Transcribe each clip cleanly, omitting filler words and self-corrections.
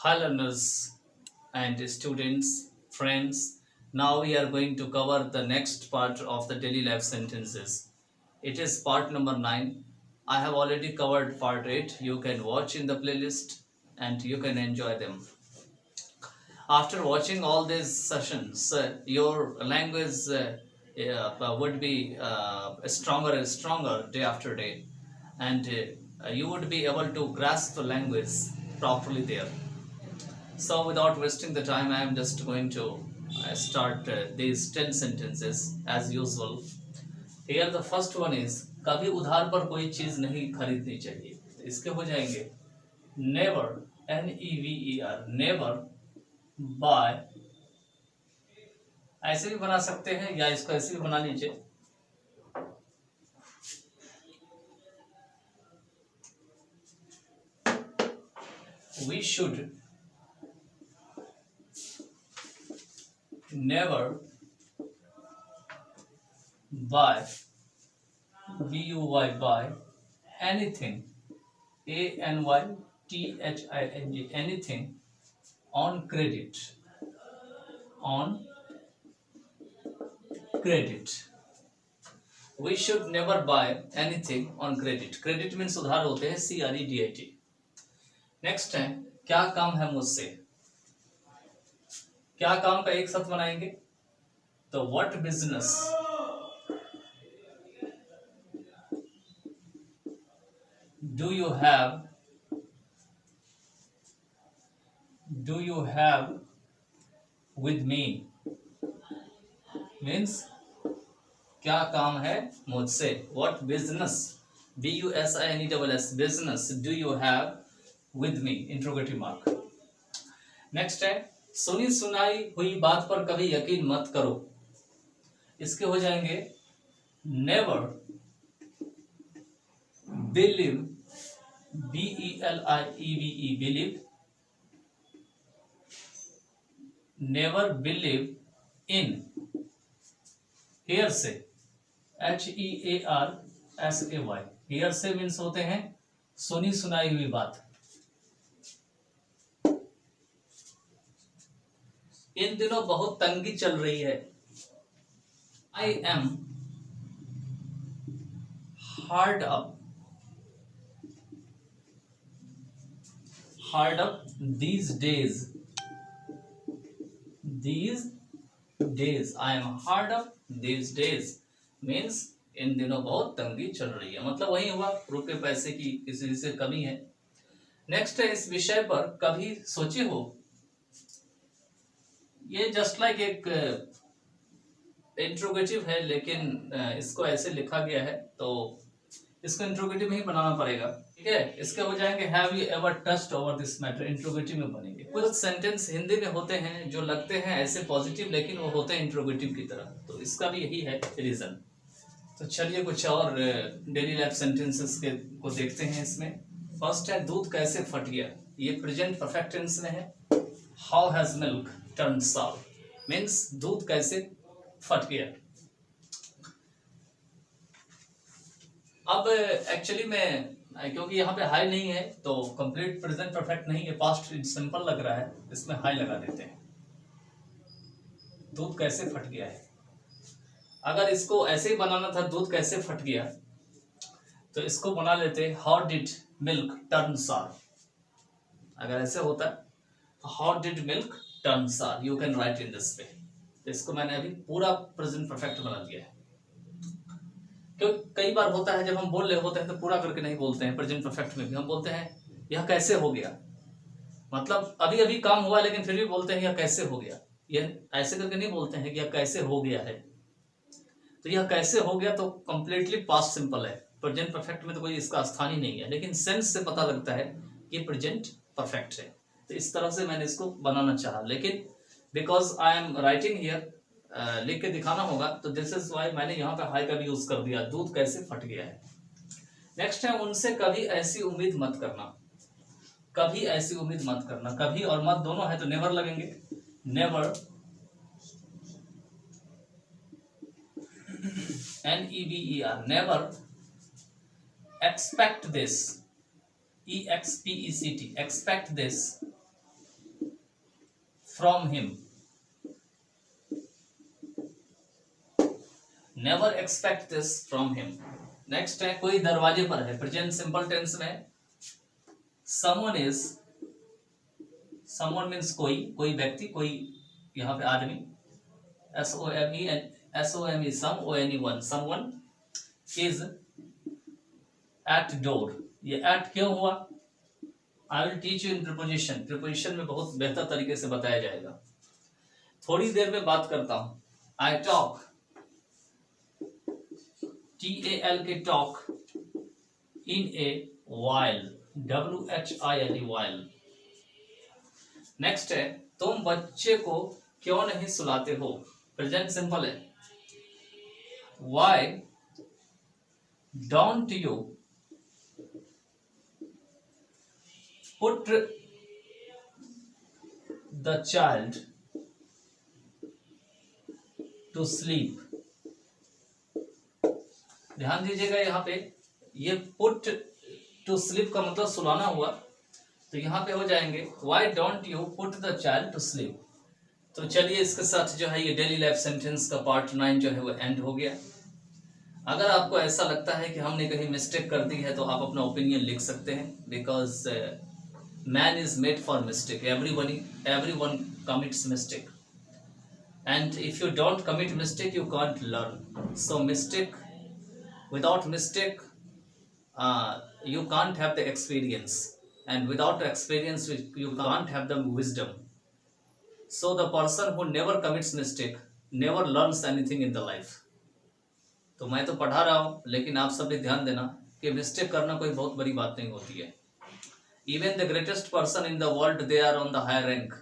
Hi learners and students, friends. Now we are going to cover the next part of the daily life sentences. It is part number 9. I have already covered part 8. You can watch in the playlist and you can enjoy them. After watching all these sessions, your language would be stronger and stronger day after day, and you would be able to grasp the language properly there. So, without wasting the time, I am just going to start these 10 sentences as usual. Here, the first one is कभी उधार पर कोई चीज नहीं खरीदनी चाहिए. तो इसके हो जाएंगे never, never, never buy. ऐसे भी बना सकते हैं या इसको ऐसे भी बना लीजिए. We should never buy, buy anything, anything, anything on credit, on credit. We should never buy anything on credit. Credit means उधार होते हैं, CREDIT. नेक्स्ट है क्या काम है मुझसे. क्या काम का एक साथ बनाएंगे तो what business do you have with me. Means क्या काम है मुझसे. What business, BUSINESS, business do you have with me, interrogative mark. Next है सुनी सुनाई हुई बात पर कभी यकीन मत करो. इसके हो जाएंगे never believe, BELIEVE, believe. Never believe in hearsay, HEARSAY. Hearsay means होते हैं सुनी सुनाई हुई बात. इन दिनों बहुत तंगी चल रही है. I am hard up these days. I am hard up these days means इन दिनों बहुत तंगी चल रही है. मतलब वही हुआ रुपए पैसे की किसी से कमी है. नेक्स्ट है इस विषय पर कभी सोचे हो. ये जस्ट लाइक एक इंट्रोगेटिव है लेकिन इसको ऐसे लिखा गया है तो इसको इंट्रोगेटिव में ही बनाना पड़ेगा. ठीक है, इसके हो जाएंगे have you ever touched over this matter. Interrogative में बनेंगे. कुछ सेंटेंस हिंदी में होते हैं जो लगते हैं ऐसे पॉजिटिव लेकिन वो होते हैं इंट्रोगेटिव की तरह. तो इसका भी यही है रीजन. तो चलिए कुछ और डेली लाइफ सेंटेंसेस के को देखते हैं. इसमें फर्स्ट है दूध कैसे फट गया. ये प्रेजेंट परफेक्ट टेंस में है. How has milk turn साउर means दूध कैसे फट गया. अब एक्चुअली में क्योंकि यहाँ पे हाई नहीं है तो कंप्लीट प्रेजेंट परफेक्ट नहीं है, पास्ट सिंपल लग रहा है, इसमें हाई लगा देते हैं. दूध कैसे फट गया है. अगर इसको ऐसे ही बनाना था दूध कैसे फट गया तो इसको बना लेते हाउ डिड मिल्क टर्न सार. अगर ऐसे होता हाउ डिड मिल्क टर्न सार you can write in this way. तो इसको मैंने अभी पूरा प्रेजेंट परफेक्ट बना दिया है. क्योंकि कई बार होता है जब हम बोल रहे होते हैं तो पूरा करके नहीं बोलते हैं. प्रेजेंट परफेक्ट में भी हम बोलते हैं यह कैसे हो गया. मतलब अभी अभी काम हुआ लेकिन फिर भी बोलते हैं यह कैसे हो गया. यह ऐसे करके नहीं बोलते हैं कि यह कैसे हो गया है. तो यह कैसे हो गया तो कंप्लीटली पास्ट सिंपल है. प्रेजेंट परफेक्ट में तो कोई इसका स्थान ही नहीं है लेकिन सेंस से पता लगता है कि प्रेजेंट परफेक्ट है. तो इस तरह से मैंने इसको बनाना चाहा लेकिन because I am writing here लिख के दिखाना होगा तो दिस इज वाई मैंने यहाँ पे हाई का भी यूज कर दिया. दूध कैसे फट गया है. नेक्स्ट है उनसे कभी ऐसी उम्मीद मत करना. कभी ऐसी उम्मीद मत करना. कभी और मत दोनों है तो नेवर लगेंगे. Never NEVER, never expect this, EXPECT, expect this from him, never expect this from him. Next है कोई दरवाजे पर है, प्रेजेंट सिंपल टेंस में someone is, someone means कोई, कोई व्यक्ति, कोई यहाँ पे आदमी, SOME some, ONE one, someone is at door. ये at क्यों हुआ? I will teach you in preposition. preposition में बहुत बेहतर तरीके से बताया जाएगा, थोड़ी देर में बात करता हूं. I talk, TAL के talk, in a while, WHILE while. Next है तुम बच्चे को क्यों नहीं सुलाते हो, प्रेजेंट सिंपल है. Why don't you put the child to sleep. ध्यान दीजिएगा यहाँ पे, ये put to sleep का मतलब सुलाना हुआ, तो यहाँ पे हो जाएंगे why don't you put the child to sleep. तो चलिए इसके साथ जो है ये डेली लाइफ सेंटेंस का पार्ट 9 जो है वो एंड हो गया. अगर आपको ऐसा लगता है कि हमने कहीं मिस्टेक कर दी है तो आप अपना ओपिनियन लिख सकते हैं, because man is made for mistake. Everyone commits mistake, and if you don't commit mistake you can't learn. So without mistake you can't have the experience, and without experience you can't have the wisdom. So the person who never commits mistake never learns anything in the life. तो मैं तो पढ़ा रहा हूँ, लेकिन आप सब भी ध्यान देना कि मिस्टेक करना कोई बहुत बड़ी बात नहीं होती है. Even the greatest person in the world, they are on the higher rank,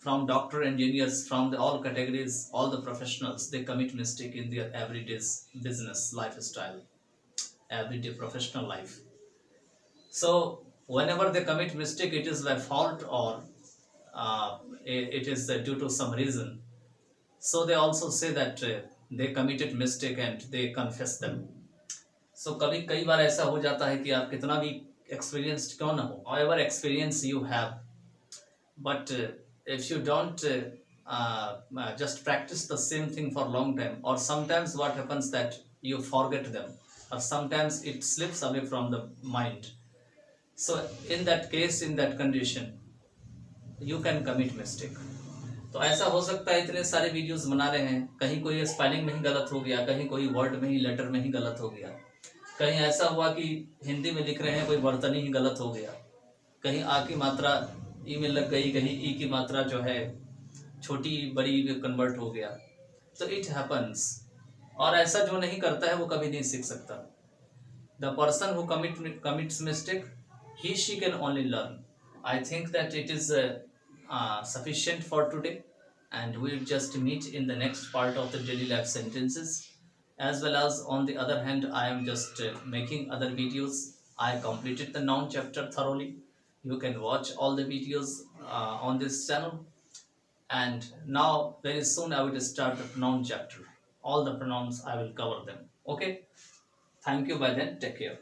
from doctor, engineers, from all categories, all the professionals, they commit mistake in their everyday business lifestyle, everyday professional life. So whenever they commit mistake, it is by fault or it is due to some reason. So they also say that they committed mistake and they confess them. So कई बार ऐसा हो जाता है कि आप कितना भी experienced क्यों ना हो, however experience you have, but if you don't just practice the same thing for a long time, or sometimes what happens that you forget them, or sometimes it slips away from the mind. So in that case, in that condition, you can commit mistake. तो ऐसा हो सकता है इतने सारे videos बना रहे हैं, कहीं कोई स्पेलिंग में ही गलत हो गया, कहीं कोई वर्ड में ही, लेटर में ही गलत हो गया, कहीं ऐसा हुआ कि हिंदी में लिख रहे हैं कोई बर्तन ही गलत हो गया, कहीं आ की मात्रा ई में लग गई, कहीं ई की मात्रा जो है छोटी बड़ी में कन्वर्ट हो गया. तो इट हैपन्स. और ऐसा जो नहीं करता है वो कभी नहीं सीख सकता. The person who commits mistake, he she can only learn. I think that it is sufficient for today, and we'll just meet in the next part of the daily life sentences. As well as on the other hand, I am just making other videos. I completed the noun chapter thoroughly. You can watch all the videos on this channel, and now very soon I will start the pronoun chapter. All the pronouns I will cover them. Okay, thank you. By then, take care.